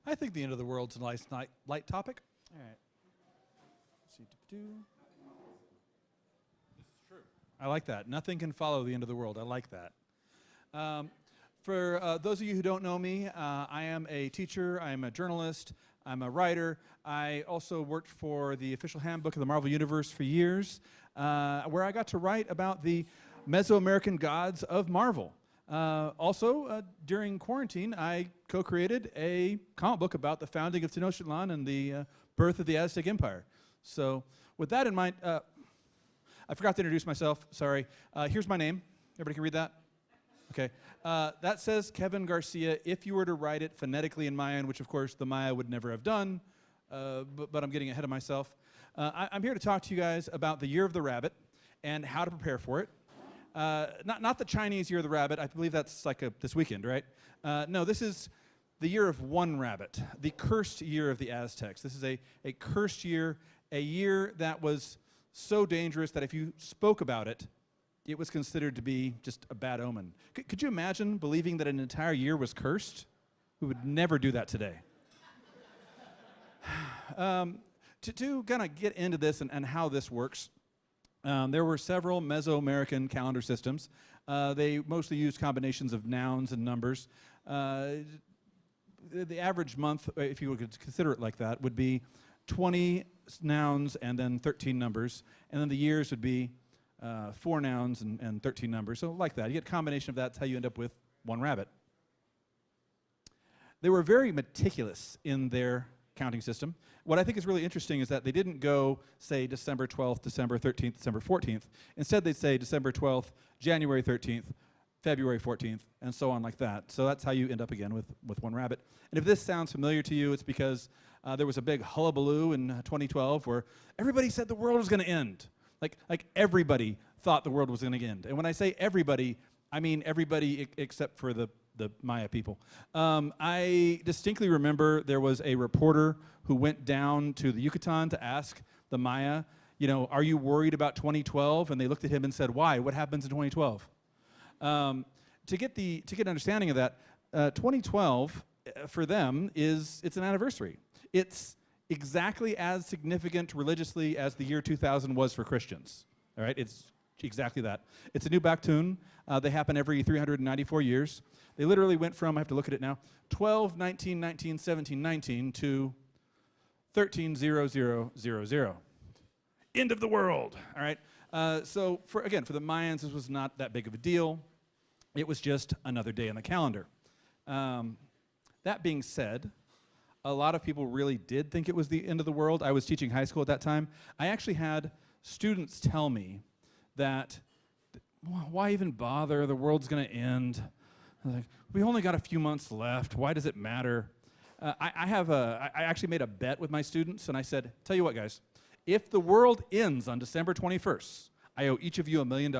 I think the end of the world's a nice light topic. All right. Let's see. This is true. I like that. Nothing can follow the end of the world. I like that. For those of you who don't know me, I am a teacher. I am a journalist. I'm a writer. I also worked for the official handbook of the Marvel Universe for years, where I got to write about the Mesoamerican gods of Marvel. Also, during quarantine, I co-created a comic book about the founding of Tenochtitlan and the birth of the Aztec Empire. So with that in mind, I forgot to introduce myself. Sorry. Here's my name. Everybody can read that? Okay. That says Kevin Garcia if you were to write it phonetically in Mayan, which, of course, the Maya would never have done, but I'm getting ahead of myself. I'm here to talk to you guys about the Year of the Rabbit and how to prepare for it. Not the Chinese Year of the Rabbit. I believe that's like this weekend, right? No, this is the Year of One Rabbit, the cursed year of the Aztecs. This is a cursed year, a year that was so dangerous that if you spoke about it, it was considered to be just a bad omen. Could you imagine believing that an entire year was cursed? We would never do that today. To kind of get into this and how this works, there were several Mesoamerican calendar systems. They mostly used combinations of nouns and numbers. The average month, if you would consider it like that, would be 20 nouns and then 13 numbers. And then the years would be 4 nouns and 13 numbers. So like that. You get a combination of that. That's how you end up with one rabbit. They were very meticulous in their counting system. What I think is really interesting is that they didn't go, say, December 12th, December 13th, December 14th. Instead, they'd say December 12th, January 13th, February 14th, and so on like that. So that's how you end up again with one rabbit. And if this sounds familiar to you, it's because there was a big hullabaloo in 2012 where everybody said the world was going to end. Like everybody thought the world was going to end. And when I say everybody, I mean everybody except for the Maya people. I distinctly remember there was a reporter who went down to the Yucatan to ask the Maya, are you worried about 2012? And they looked at him and said, why? What happens in 2012? To get an understanding of that, 2012 for them it's an anniversary. It's exactly as significant religiously as the year 2000 was for Christians. All right, it's exactly that. It's a new Baktun. They happen every 394 years. They literally went from, I have to look at it now, 12, 19, 19, 17, 19 to 13, 0, 0, 0, 0. End of the world. All right. So for the Mayans, this was not that big of a deal. It was just another day on the calendar. That being said, a lot of people really did think it was the end of the world. I was teaching high school at that time. I actually had students tell me that, why even bother? The world's going to end. Like, we only got a few months left. Why does it matter? I actually made a bet with my students, and I said, tell you what, guys, if the world ends on December 21st, I owe each of you $1 million.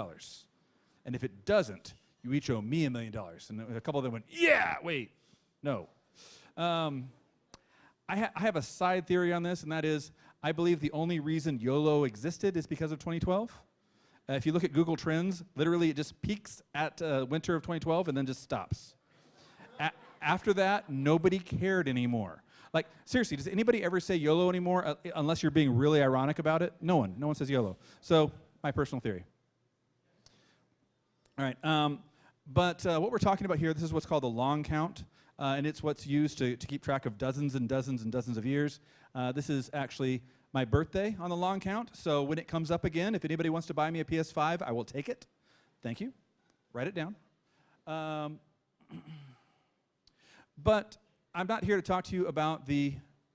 And if it doesn't, you each owe me $1 million. And a couple of them went, yeah, wait, no. I have a side theory on this, and that is I believe the only reason YOLO existed is because of 2012. If you look at Google Trends, literally it just peaks at winter of 2012 and then just stops. After that, nobody cared anymore. Like, seriously, does anybody ever say YOLO anymore unless you're being really ironic about it? No one says YOLO. So, my personal theory. All right, but what we're talking about here, this is what's called the long count. And it's what's used to keep track of dozens and dozens and dozens of years. This is actually my birthday on the long count. So when it comes up again, if anybody wants to buy me a PS5, I will take it. Thank you. Write it down. But I'm not here to talk to you about the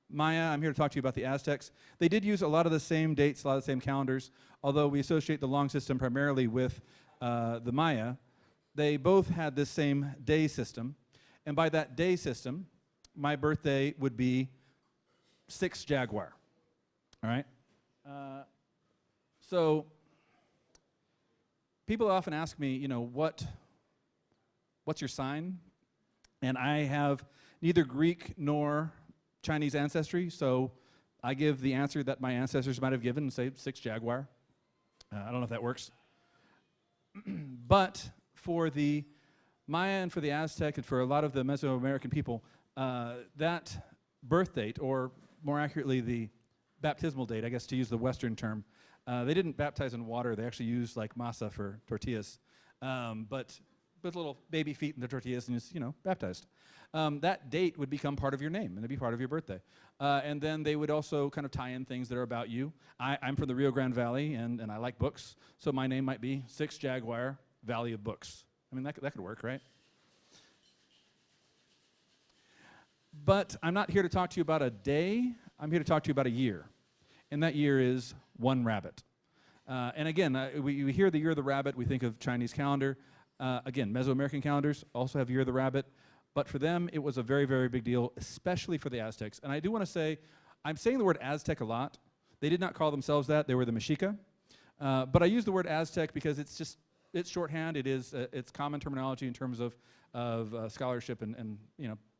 Maya. I'm here to talk to you about the Aztecs. They did use a lot of the same dates, a lot of the same calendars, although we associate the long system primarily with the Maya. They both had this same day system. And by that day system, my birthday would be 6 Jaguar. All right? So people often ask me, what's your sign? And I have neither Greek nor Chinese ancestry, so I give the answer that my ancestors might have given and say 6 Jaguar. I don't know if that works. But for the Maya and for the Aztec and for a lot of the Mesoamerican people, that birth date, or more accurately, the baptismal date, I guess to use the Western term. They didn't baptize in water. They actually used like masa for tortillas, but with little baby feet in the tortillas and just, baptized. That date would become part of your name, and it'd be part of your birthday. And then they would also kind of tie in things that are about you. I'm from the Rio Grande Valley, and I like books, so my name might be 6 Jaguar, Valley of Books. I mean, that could work, right? But I'm not here to talk to you about a day. I'm here to talk to you about a year. And that year is one rabbit. And again, we hear the Year of the Rabbit, we think of Chinese calendar. Again, Mesoamerican calendars also have Year of the Rabbit. But for them, it was a very, very big deal, especially for the Aztecs. And I do want to say, I'm saying the word Aztec a lot. They did not call themselves that. They were the Mexica. But I use the word Aztec because it's shorthand. It's common terminology in terms of scholarship and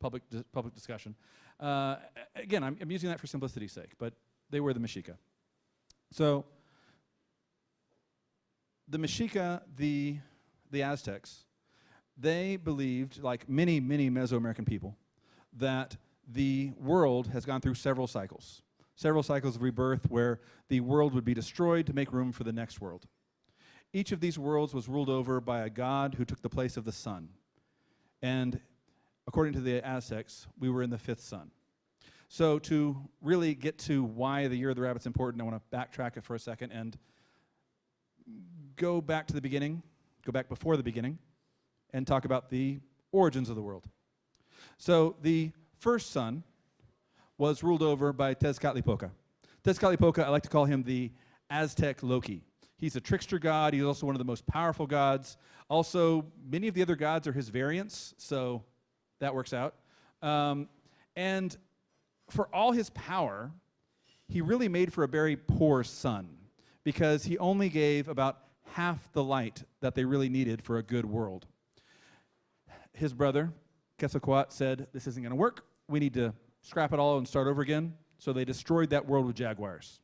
public discussion. Again, I'm using that for simplicity's sake, but they were the Mexica. So the Mexica, the Aztecs, they believed, like many, many Mesoamerican people, that the world has gone through several cycles of rebirth where the world would be destroyed to make room for the next world. Each of these worlds was ruled over by a god who took the place of the sun. And according to the Aztecs, we were in the 5th sun. So to really get to why the Year of the Rabbit's important, I want to backtrack it for a second and go back to the beginning, go back before the beginning, and talk about the origins of the world. So the first sun was ruled over by Tezcatlipoca. Tezcatlipoca, I like to call him the Aztec Loki. He's a trickster god. He's also one of the most powerful gods. Also, many of the other gods are his variants, so that works out. And for all his power, he really made for a very poor sun because he only gave about half the light that they really needed for a good world. His brother, Quetzalcoatl, said, this isn't going to work. We need to scrap it all and start over again. So they destroyed that world with jaguars.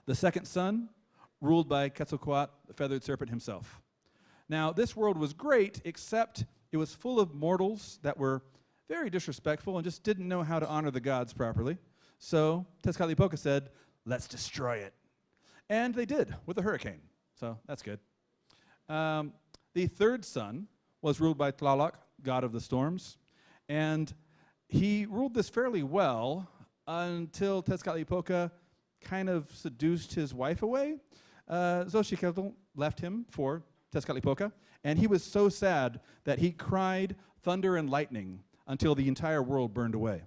The second sun, ruled by Quetzalcoatl, the feathered serpent himself. Now, this world was great, except it was full of mortals that were very disrespectful and just didn't know how to honor the gods properly. So Tezcatlipoca said, let's destroy it. And they did, with a hurricane. So that's good. The third sun was ruled by Tlaloc, god of the storms. And he ruled this fairly well until Tezcatlipoca kind of seduced his wife away. Xochitl left him for Tezcatlipoca, and he was so sad that he cried thunder and lightning until the entire world burned away.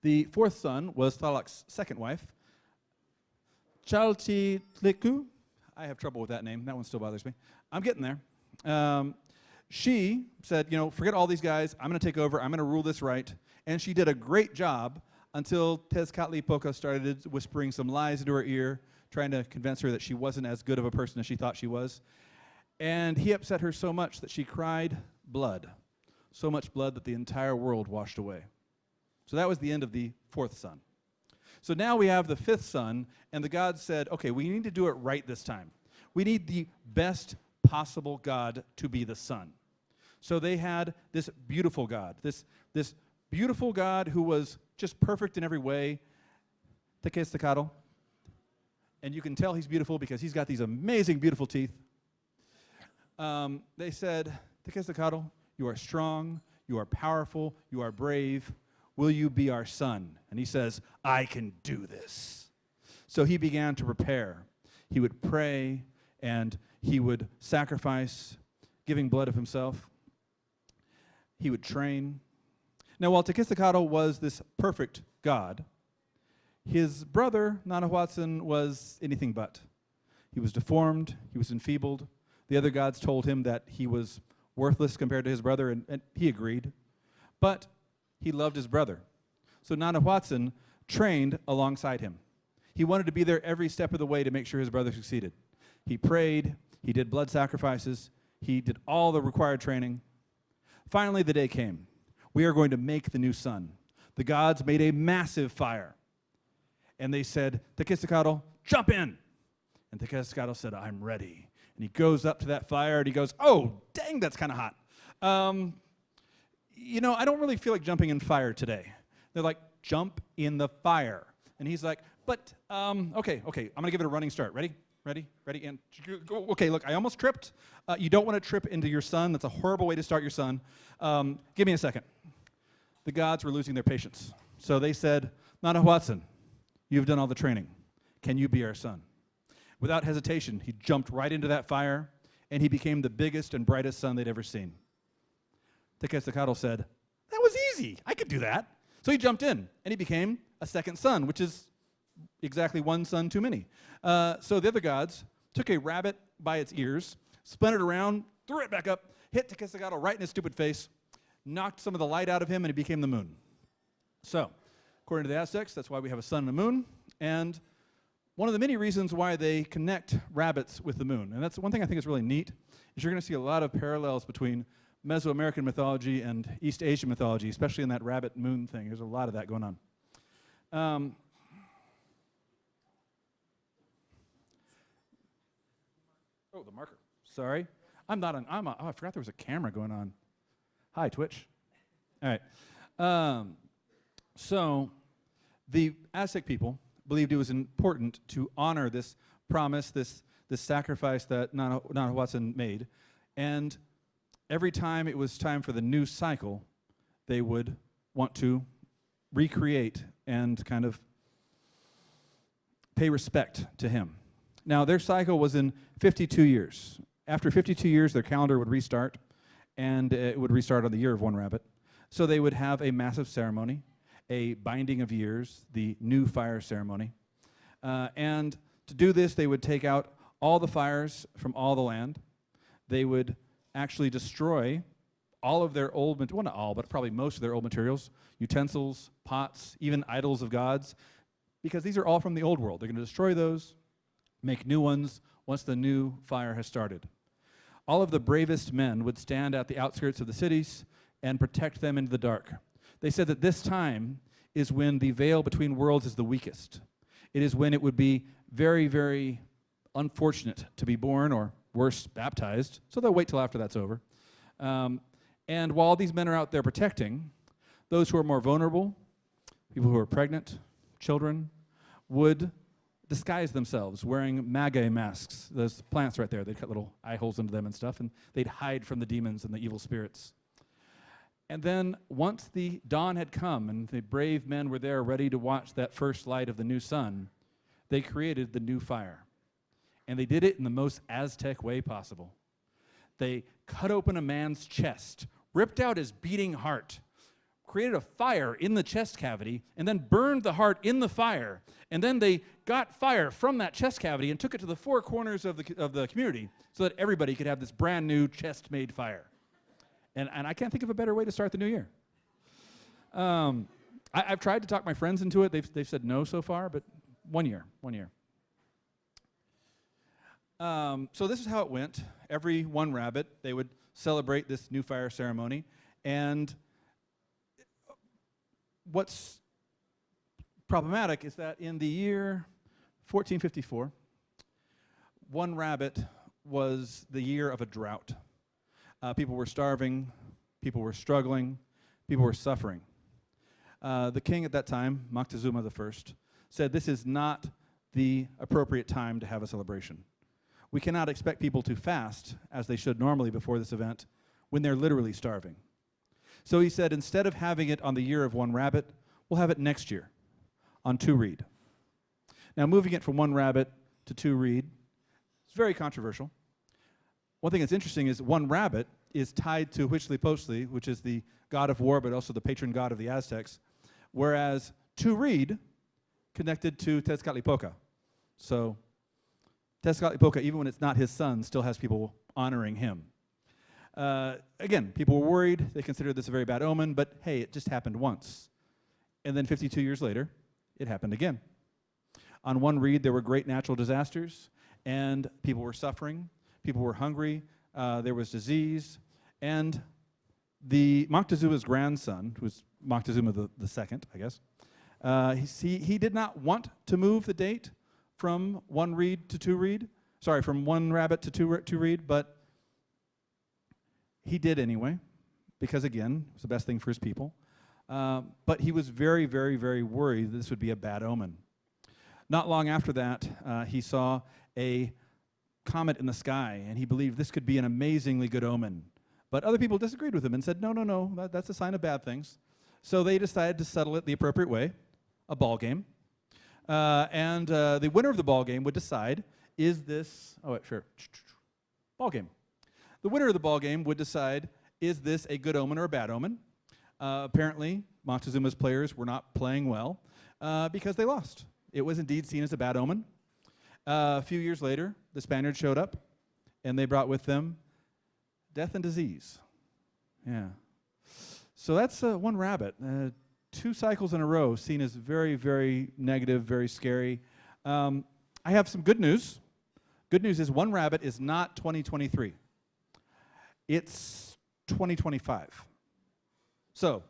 The fourth son was Tlaloc's second wife, Chalchitlicu. I have trouble with that name. That one still bothers me. I'm getting there. She said, forget all these guys. I'm going to take over. I'm going to rule this right. And she did a great job until Tezcatlipoca started whispering some lies into her ear, trying to convince her that she wasn't as good of a person as she thought she was. And he upset her so much that she cried blood. So much blood that the entire world washed away. So that was the end of the fourth son. So now we have the fifth son, and the gods said, okay, we need to do it right this time. We need the best possible god to be the sun. So they had this beautiful god, this beautiful god who was just perfect in every way, Tequescatl. And you can tell he's beautiful because he's got these amazing, beautiful teeth. They said, Tequescatl, you are strong, you are powerful, you are brave. Will you be our son? And he says, I can do this. So he began to prepare. He would pray, and he would sacrifice, giving blood of himself. He would train. Now, while Tequescatl was this perfect god, his brother, Nanahuatzin, was anything but. He was deformed. He was enfeebled. The other gods told him that he was worthless compared to his brother, and he agreed. But he loved his brother. So Nanahuatzin trained alongside him. He wanted to be there every step of the way to make sure his brother succeeded. He prayed. He did blood sacrifices. He did all the required training. Finally, the day came. We are going to make the new sun. The gods made a massive fire. And they said, Tequescatl, jump in. And Tequescatl said, I'm ready. And he goes up to that fire, and he goes, oh, dang, that's kind of hot. I don't really feel like jumping in fire today. They're like, jump in the fire. And he's like, but, okay, I'm going to give it a running start. Ready, and go. Okay, look, I almost tripped. You don't want to trip into your sun. That's a horrible way to start your sun. Give me a second. The gods were losing their patience. So they said, Nanahuatzin, you've done all the training. Can you be our son? Without hesitation, he jumped right into that fire, and he became the biggest and brightest sun they'd ever seen. Tequescatl said, that was easy. I could do that. So he jumped in, and he became a second sun, which is exactly one sun too many. So the other gods took a rabbit by its ears, spun it around, threw it back up, hit Tequescatl right in his stupid face, knocked some of the light out of him, and he became the moon. So, according to the Aztecs, that's why we have a sun and a moon. And one of the many reasons why they connect rabbits with the moon, and that's one thing I think is really neat, is you're going to see a lot of parallels between Mesoamerican mythology and East Asian mythology, especially in that rabbit moon thing. There's a lot of that going on. Oh, the marker. Sorry. I forgot there was a camera going on. Hi, Twitch. All right. So the Aztec people believed it was important to honor this promise, this sacrifice that Nanahuatzin made. And every time it was time for the new cycle, they would want to recreate and kind of pay respect to him. Now, their cycle was in 52 years. After 52 years, their calendar would restart, and it would restart on the year of one rabbit. So they would have a massive ceremony, a binding of years, the new fire ceremony. And to do this, they would take out all the fires from all the land. They would actually destroy all of their old, well, not all, but probably most of their old materials, utensils, pots, even idols of gods, because these are all from the old world. They're going to destroy those, make new ones once the new fire has started. All of the bravest men would stand at the outskirts of the cities and protect them into the dark. They said that this time is when the veil between worlds is the weakest. It is when it would be very, very unfortunate to be born, or worse, baptized, so they'll wait till after that's over. And while these men are out there protecting, those who are more vulnerable, people who are pregnant, children, would disguise themselves wearing maguey masks, those plants right there. They'd cut little eye holes into them and stuff, and they'd hide from the demons and the evil spirits. And then once the dawn had come and the brave men were there ready to watch that first light of the new sun, they created the new fire. And they did it in the most Aztec way possible. They cut open a man's chest, ripped out his beating heart, created a fire in the chest cavity, and then burned the heart in the fire. And then they got fire from that chest cavity and took it to the four corners of the community so that everybody could have this brand new chest-made fire. And I can't think of a better way to start the new year. I've tried to talk my friends into it. They've said no so far, but one year. So this is how it went. Every one rabbit, they would celebrate this new fire ceremony. And what's problematic is that in the year 1454, one rabbit was the year of a drought. People were starving, people were struggling, people were suffering. The king at that time, Moctezuma I, said this is not the appropriate time to have a celebration. We cannot expect people to fast, as they should normally before this event, when they're literally starving. So he said, instead of having it on the year of one rabbit, we'll have it next year, on two reed. Now, moving it from one rabbit to two reed is very controversial. One thing that's interesting is one rabbit is tied to Huitzilopochtli, which is the god of war, but also the patron god of the Aztecs, whereas two reed connected to Tezcatlipoca. So Tezcatlipoca, even when it's not his son, still has people honoring him. Again, people were worried. They considered this a very bad omen, but hey, it just happened once. And then 52 years later, it happened again. On one reed, there were great natural disasters, and people were suffering. People were hungry, there was disease, and the Moctezuma's grandson, who was Moctezuma the second, I guess, he did not want to move the date from one reed to two reed, from one rabbit to two reed, but he did anyway. because, again, it was the best thing for his people. But he was very, very, very worried that this would be a bad omen. Not long after that, he saw a comet in the sky, and he believed this could be an amazingly good omen. But other people disagreed with him and said, no, that's a sign of bad things. So they decided to settle it the appropriate way, a ball game. And the winner of the ball game would decide, is this, ball game. The winner of the ball game would decide, is this a good omen or a bad omen? Apparently, Montezuma's players were not playing well because they lost. It was indeed seen as a bad omen. A few years later, the Spaniards showed up, and they brought with them death and disease. Yeah. So that's one rabbit. 2 cycles in a row seen as very, very negative, very scary. I have some good news. Good news is one rabbit is not 2023. It's 2025. So,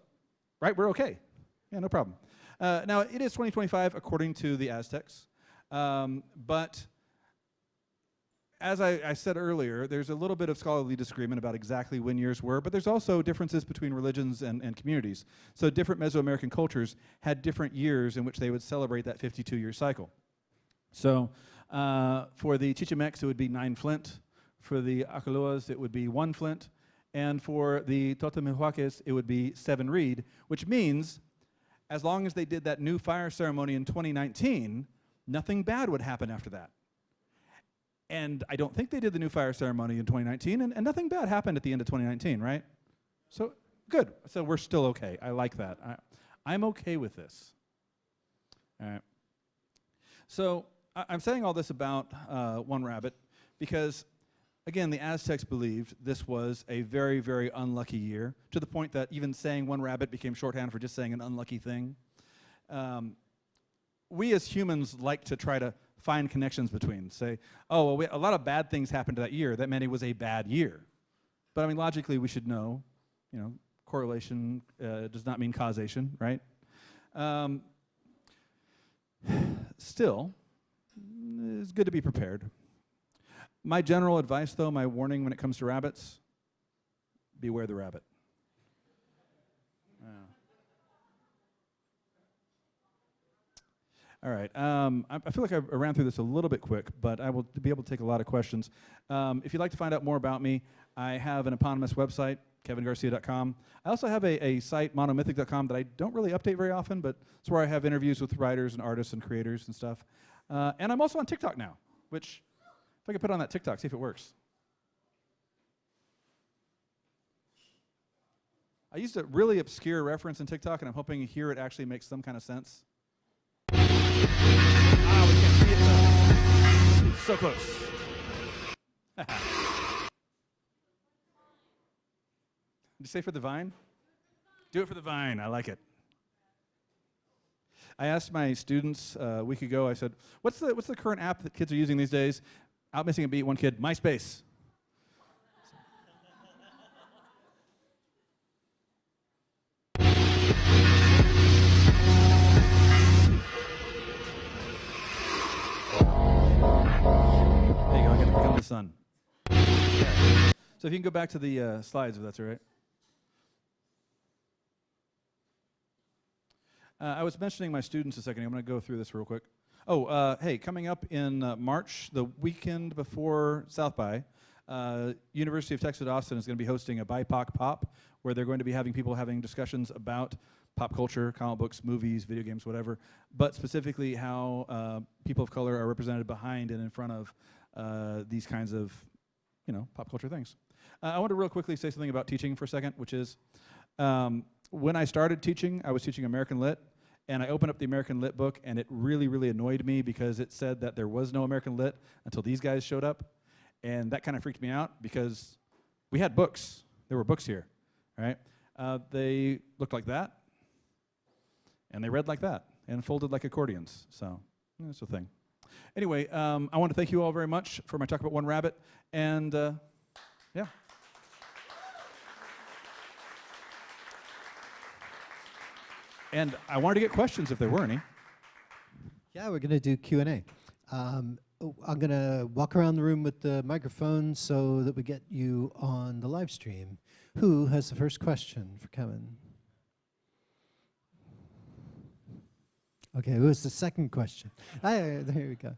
right, we're okay. Yeah, no problem. Now, it is 2025 according to the Aztecs. But as I said earlier, there's a little bit of scholarly disagreement about exactly when years were, but there's also differences between religions and communities. So different Mesoamerican cultures had different years in which they would celebrate that 52-year cycle. So for the Chichimecs, it would be 9 flint. For the Acaloas, it would be 1 flint. And for the Totomihuaques, it would be 7 reed, which means as long as they did that new fire ceremony in 2019, nothing bad would happen after that. And I don't think they did the new fire ceremony in 2019, and nothing bad happened at the end of 2019, right? So, good. So we're still okay. I like that. I'm okay with this. All right. So I'm saying all this about one rabbit because, again, the Aztecs believed this was a very, very unlucky year, to the point that even saying one rabbit became shorthand for just saying an unlucky thing. We as humans like to try to find connections between, say, oh, well, a lot of bad things happened that year. That meant it was a bad year. But I mean, logically, we should know, correlation does not mean causation, right? Still, it's good to be prepared. My general advice, though, my warning when it comes to rabbits, beware the rabbit. All right. I feel like I ran through this a little bit quick, but I will be able to take a lot of questions. If you'd like to find out more about me, I have an eponymous website, kevingarcia.com. I also have a site, monomythic.com, that I don't really update very often, but it's where I have interviews with writers and artists and creators and stuff. And I'm also on TikTok now, which, if I could put on that TikTok, see if it works. I used a really obscure reference in TikTok, and I'm hoping here it actually makes some kind of sense. We can't see it though. So close. Did you say for the vine? Do it for the vine. I like it. I asked my students a week ago, I said, what's the current app that kids are using these days? Out missing a beat, one kid, MySpace. Sun. Yeah. So if you can go back to the slides, if that's all right. I was mentioning my students a second. I'm going to go through this real quick. Hey, coming up in March, the weekend before South by, University of Texas at Austin is going to be hosting a BIPOC Pop, where they're going to be having people having discussions about pop culture, comic books, movies, video games, whatever, but specifically how people of color are represented behind and in front of these kinds of, pop culture things. I want to real quickly say something about teaching for a second, which is when I started teaching, I was teaching American Lit, and I opened up the American Lit book, and it really, really annoyed me because it said that there was no American Lit until these guys showed up, and that kind of freaked me out because we had books. There were books here, right? They looked like that, and they read like that, and folded like accordions, so that's the thing. Anyway, I want to thank you all very much for my talk about one rabbit, and yeah. And I wanted to get questions if there were any. Yeah, we're going to do Q&A. Oh, I'm going to walk around the room with the microphone so that we get you on the live stream. Who has the first question for Kevin? Okay, who has the second question? There we go.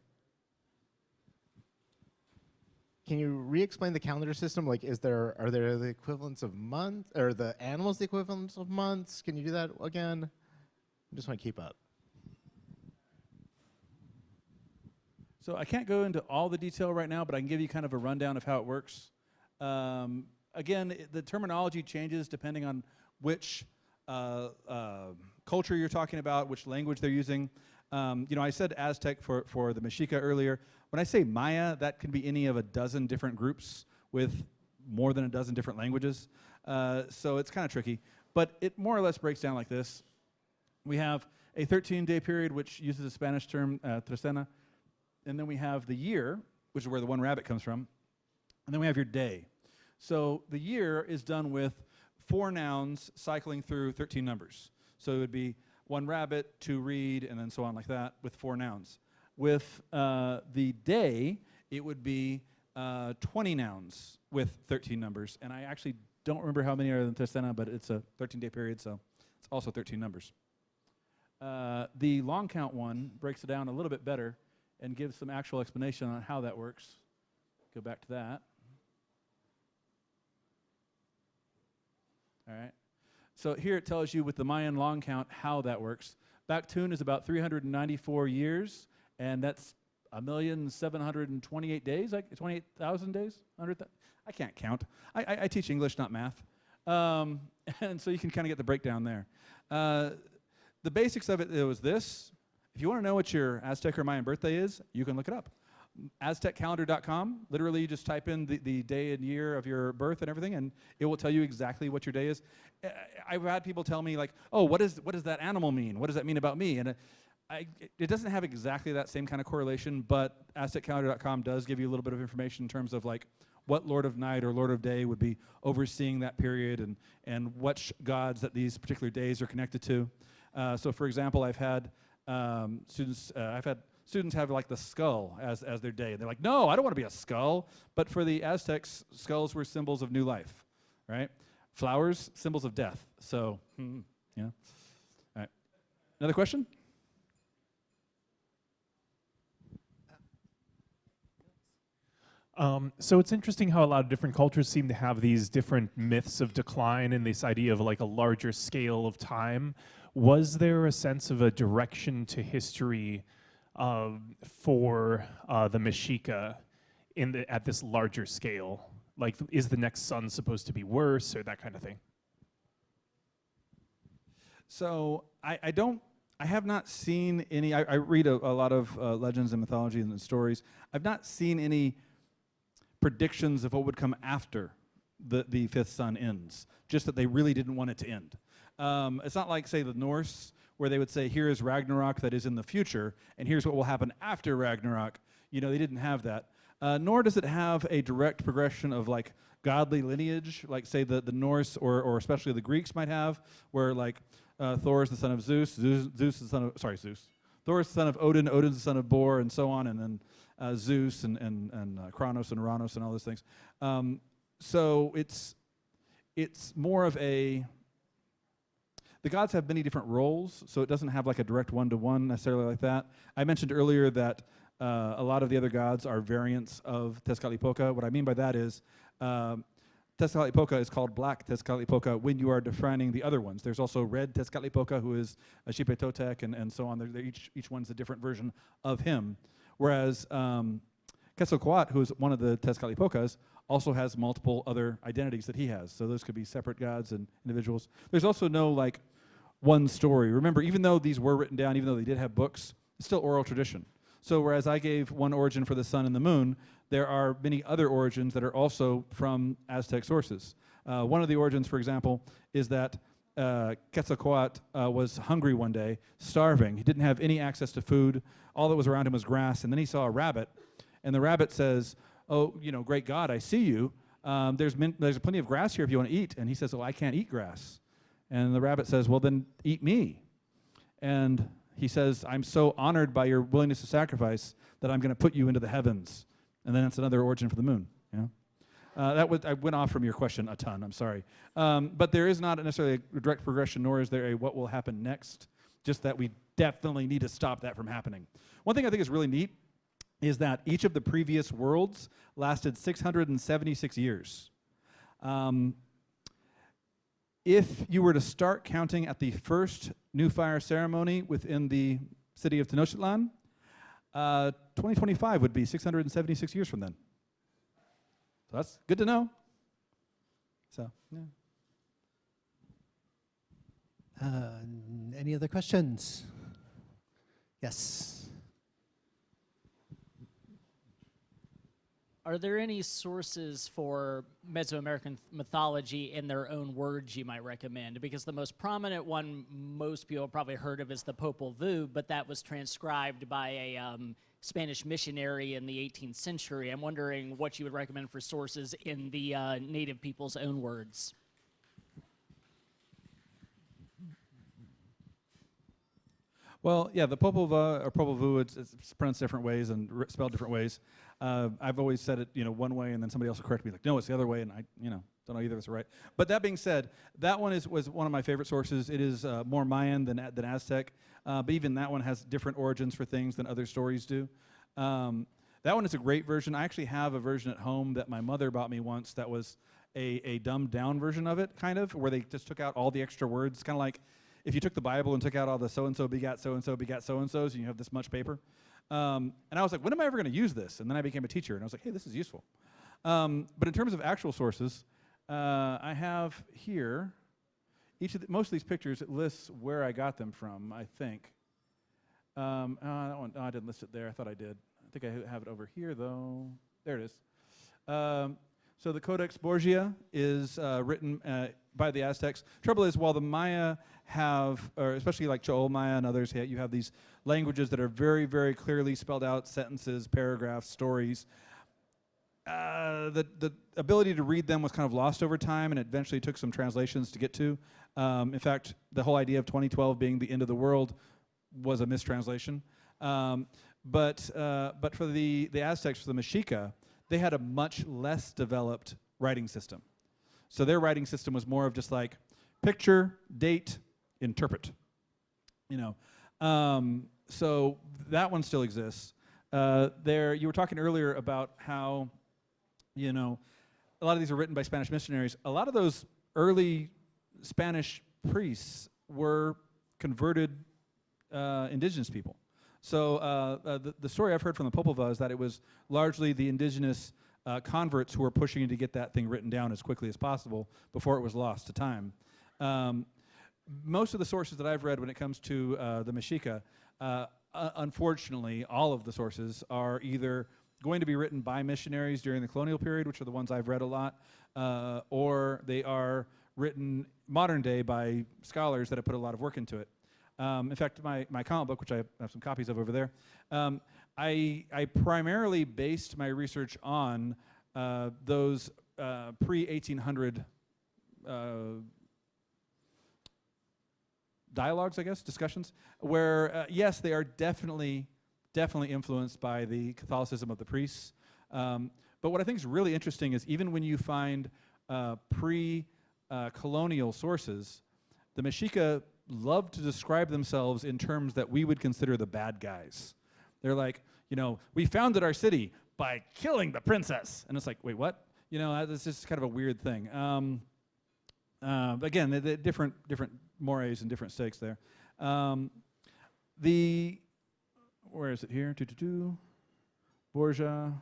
Can you re-explain the calendar system? Like, are there the equivalents of months, or the animals the equivalents of months? Can you do that again? I just want to keep up. So I can't go into all the detail right now, but I can give you kind of a rundown of how it works. Again, the terminology changes depending on which culture you're talking about, which language they're using. I said Aztec for the Mexica earlier. When I say Maya, that can be any of a dozen different groups with more than a dozen different languages. So it's kind of tricky. But it more or less breaks down like this. We have a 13-day period, which uses a Spanish term, trecena. And then we have the year, which is where the one rabbit comes from. And then we have your day. So the year is done with 4 nouns cycling through 13 numbers. So it would be 1 rabbit, 2 reed, and then so on like that with 4 nouns. With the day, it would be 20 nouns with 13 numbers. And I actually don't remember how many are in Trecena, but it's a 13-day period, so it's also 13 numbers. The long count one breaks it down a little bit better and gives some actual explanation on how that works. Go back to that. All right. So here it tells you with the Mayan long count how that works. Baktun is about 394 years, and that's 1,728 days, like 28,000 days? 100,000? I can't count. I teach English, not math. And so you can kind of get the breakdown there. The basics of it was this. If you want to know what your Aztec or Mayan birthday is, you can look it up. AztecCalendar.com. Literally, you just type in the day and year of your birth and everything, and it will tell you exactly what your day is. I've had people tell me, like, oh, what does that animal mean? What does that mean about me? And it doesn't have exactly that same kind of correlation, but AztecCalendar.com does give you a little bit of information in terms of, like, what Lord of Night or Lord of Day would be overseeing that period and what gods that these particular days are connected to. So, for example, I've had students have like the skull as their day. They're like, no, I don't want to be a skull. But for the Aztecs, skulls were symbols of new life, right? Flowers, symbols of death. So, yeah. All right. Another question? So it's interesting how a lot of different cultures seem to have these different myths of decline and this idea of like a larger scale of time. Was there a sense of a direction to history for the Mexica at this larger scale? Like, is the next sun supposed to be worse or that kind of thing? So I have not seen any. I read a lot of legends and mythology and stories. I've not seen any predictions of what would come after the fifth sun ends, just that they really didn't want it to end. It's not like, say, the Norse, where they would say, here is Ragnarok that is in the future, and here's what will happen after Ragnarok. You know, they didn't have that. Nor does it have a direct progression of, like, godly lineage, like, say, the Norse or especially the Greeks might have, where, like, Thor is the son of Zeus, Thor is the son of Odin, Odin's the son of Bor, and so on, and then Zeus and Kronos and Uranus and all those things. So it's more of a... The gods have many different roles, so it doesn't have like a direct one-to-one necessarily like that. I mentioned earlier that a lot of the other gods are variants of Tezcatlipoca. What I mean by that is Tezcatlipoca is called Black Tezcatlipoca when you are defining the other ones. There's also Red Tezcatlipoca, who is a Xipe Totec, and so on. Each one's a different version of him. Whereas Quetzalcoatl, who is one of the Tezcatlipocas, also has multiple other identities that he has. So those could be separate gods and individuals. There's also no, like, one story. Remember, even though these were written down, even though they did have books, it's still oral tradition. So whereas I gave one origin for the sun and the moon, there are many other origins that are also from Aztec sources. One of the origins, for example, is that Quetzalcoatl was hungry one day, starving. He didn't have any access to food. All that was around him was grass. And then he saw a rabbit, and the rabbit says, oh, you know, great God, I see you. There's plenty of grass here if you want to eat. And he says, oh, I can't eat grass. And the rabbit says, well, then eat me. And he says, I'm so honored by your willingness to sacrifice that I'm going to put you into the heavens. And then that's another origin for the moon. Yeah. I went off from your question a ton, I'm sorry. But there is not necessarily a direct progression, nor is there a what will happen next, just that we definitely need to stop that from happening. One thing I think is really neat is that each of the previous worlds lasted 676 years. If you were to start counting at the first New Fire ceremony within the city of Tenochtitlan, 2025 would be 676 years from then. So that's good to know. So, yeah. Any other questions? Yes. Are there any sources for Mesoamerican mythology in their own words you might recommend? Because the most prominent one most people have probably heard of is the Popol Vuh, but that was transcribed by a Spanish missionary in the 18th century. I'm wondering what you would recommend for sources in the native people's own words. Well, yeah, the Popol Vuh, or Popol Vuh, it's pronounced different ways and spelled different ways. I've always said it, one way, and then somebody else will correct me, like, no, it's the other way, and I, don't know either of us are right. But that being said, that one was one of my favorite sources. It is more Mayan than Aztec, but even that one has different origins for things than other stories do. That one is a great version. I actually have a version at home that my mother bought me once that was a dumbed-down version of it, kind of, where they just took out all the extra words, kind of like if you took the Bible and took out all the so-and-so begat so-and-so begat so-and-sos, and you have this much paper. And I was like, when am I ever going to use this? And then I became a teacher, and I was like, hey, this is useful. But in terms of actual sources, I have here, most of these pictures, it lists where I got them from, I think. That one, I didn't list it there. I thought I did. I think I have it over here, though. There it is. So the Codex Borgia is written by the Aztecs. Trouble is, while the Maya have, or especially like Chol Maya and others, you have these languages that are very, very clearly spelled out, sentences, paragraphs, stories. The ability to read them was kind of lost over time, and it eventually took some translations to get to. In fact, the whole idea of 2012 being the end of the world was a mistranslation. But for the Aztecs, for the Mexica, they had a much less developed writing system. So their writing system was more of just like picture, date, interpret. So that one still exists. You were talking earlier about how, a lot of these are written by Spanish missionaries. A lot of those early Spanish priests were converted indigenous people. So the story I've heard from the Popol Vuh is that it was largely the indigenous converts who were pushing to get that thing written down as quickly as possible before it was lost to time. Most of the sources that I've read when it comes to the Mexica, unfortunately, all of the sources are either going to be written by missionaries during the colonial period, which are the ones I've read a lot, or they are written modern day by scholars that have put a lot of work into it. In fact, my comic book, which I have some copies of over there, I primarily based my research on those pre-1800 dialogues, I guess, discussions, where, yes, they are definitely influenced by the Catholicism of the priests. But what I think is really interesting is even when you find pre-colonial sources, the Mexica love to describe themselves in terms that we would consider the bad guys. They're like, we founded our city by killing the princess. And it's like, wait, what? It's just kind of a weird thing. Again, the different mores and different stakes there. Where is it here? Borgia.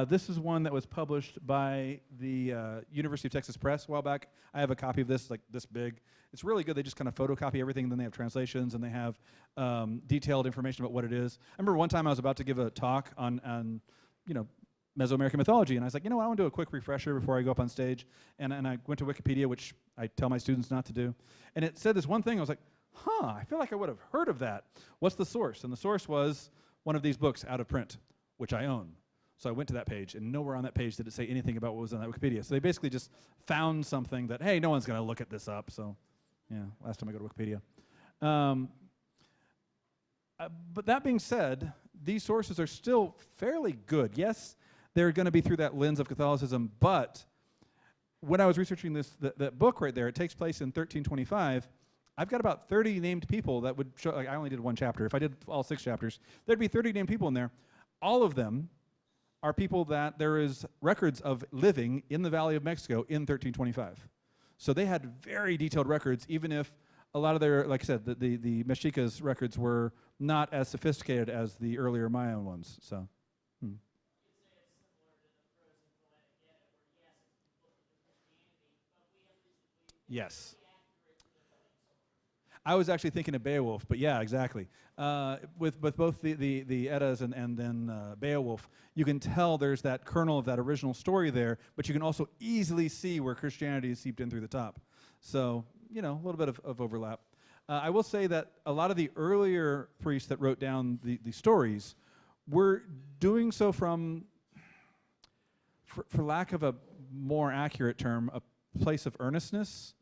This is one that was published by the University of Texas Press a while back. I have a copy of this, like this big. It's really good. They just kind of photocopy everything, and then they have translations, and they have detailed information about what it is. I remember one time I was about to give a talk on Mesoamerican mythology, and I was like, I want to do a quick refresher before I go up on stage. And I went to Wikipedia, which I tell my students not to do. And it said this one thing. I was like, I feel like I would have heard of that. What's the source? And the source was one of these books out of print, which I own. So I went to that page, and nowhere on that page did it say anything about what was on that Wikipedia. So they basically just found something that, hey, no one's going to look at this up. So, yeah, last time I go to Wikipedia. But that being said, these sources are still fairly good. Yes, they're going to be through that lens of Catholicism, but when I was researching that book right there, it takes place in 1325. I've got about 30 named people that would show, like I only did one chapter. If I did all 6 chapters, there'd be 30 named people in there. All of them are people that there is records of living in the Valley of Mexico in 1325. So they had very detailed records, even if a lot of their, like I said, the Mexicas records were not as sophisticated as the earlier Mayan ones. So, Yes. I was actually thinking of Beowulf, but yeah, exactly. With both the Eddas and then Beowulf, you can tell there's that kernel of that original story there, but you can also easily see where Christianity is seeped in through the top. So, you know, a little bit of overlap. I will say that a lot of the earlier priests that wrote down the stories were doing so from, for lack of a more accurate term, a place of earnestness,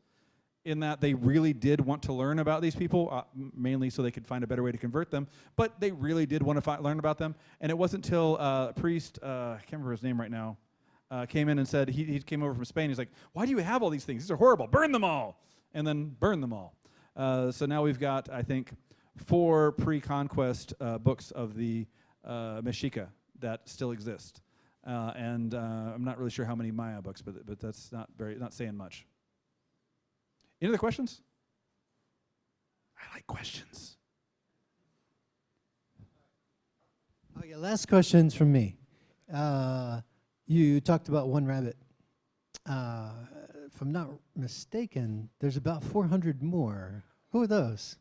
in that they really did want to learn about these people, mainly so they could find a better way to convert them, but they really did want to learn about them. And it wasn't until a priest, I can't remember his name right now, came in and said, he came over from Spain, he's like, why do you have all these things? These are horrible, burn them all! And then burn them all. So now we've got, I think, 4 pre-conquest books of the Mexica that still exist. And I'm not really sure how many Maya books, but that's not saying much. Any other questions? I like questions. Okay, last questions from me. You talked about one rabbit. If I'm not mistaken, there's about 400 more. Who are those?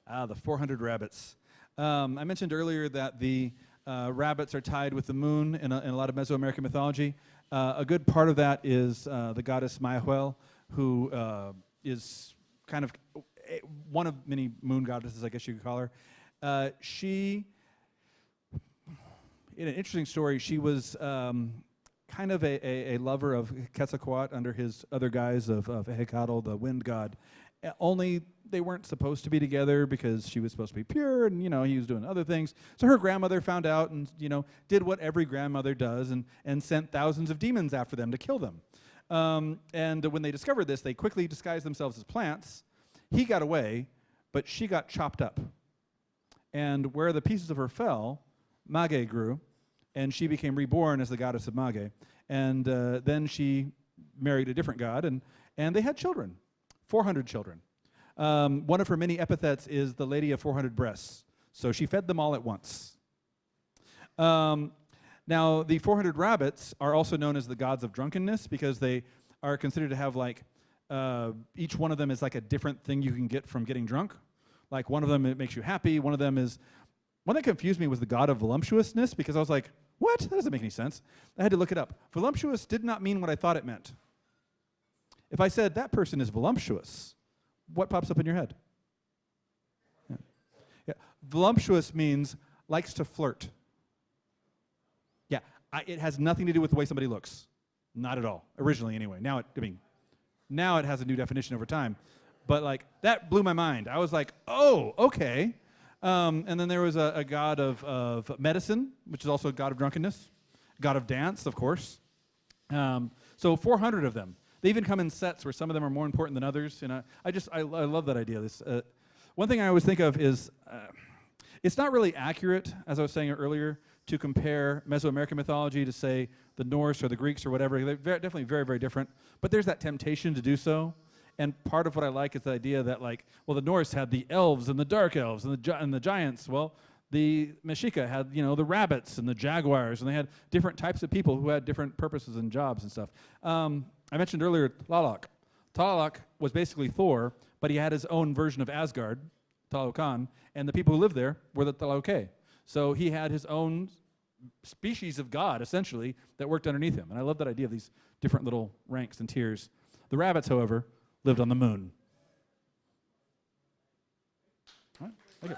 The 400 rabbits. I mentioned earlier that the rabbits are tied with the moon in a lot of Mesoamerican mythology. A good part of that is the goddess Mayahuel, who is kind of one of many moon goddesses, I guess you could call her. She, in an interesting story, she was kind of a lover of Quetzalcoatl under his other guise of Hecatl, the wind god. Only they weren't supposed to be together because she was supposed to be pure, and he was doing other things. So her grandmother found out and did what every grandmother does and sent thousands of demons after them to kill them. And when they discovered this, they quickly disguised themselves as plants. He got away, but she got chopped up. And where the pieces of her fell, Mage grew, and she became reborn as the goddess of Mage. And then she married a different god, and they had children, 400 children. One of her many epithets is the Lady of 400 Breasts. So she fed them all at once. Now, the 400 rabbits are also known as the gods of drunkenness because they are considered to have each one of them is like a different thing you can get from getting drunk. Like one of them, it makes you happy. One that confused me was the god of voluptuousness because I was like, what? That doesn't make any sense. I had to look it up. Voluptuous did not mean what I thought it meant. If I said that person is voluptuous, what pops up in your head? Yeah. Voluptuous means likes to flirt. Yeah, it has nothing to do with the way somebody looks. Not at all. Originally, anyway. Now it has a new definition over time. But that blew my mind. I was like, oh, okay. And then there was a god of medicine, which is also a god of drunkenness, god of dance, of course. So 400 of them. They even come in sets where some of them are more important than others. And I love that idea. One thing I always think of is it's not really accurate, as I was saying earlier, to compare Mesoamerican mythology to, say, the Norse or the Greeks or whatever. They're definitely very, very different. But there's that temptation to do so. And part of what I like is the idea that, the Norse had the elves and the dark elves and the giants. Well, the Mexica had, the rabbits and the jaguars, and they had different types of people who had different purposes and jobs and stuff. I mentioned earlier Tlaloc. Tlaloc was basically Thor, but he had his own version of Asgard, Tlalocan, and the people who lived there were the Tlaloque. So he had his own species of god, essentially, that worked underneath him. And I love that idea of these different little ranks and tiers. The rabbits, however, lived on the moon. All right, thank you.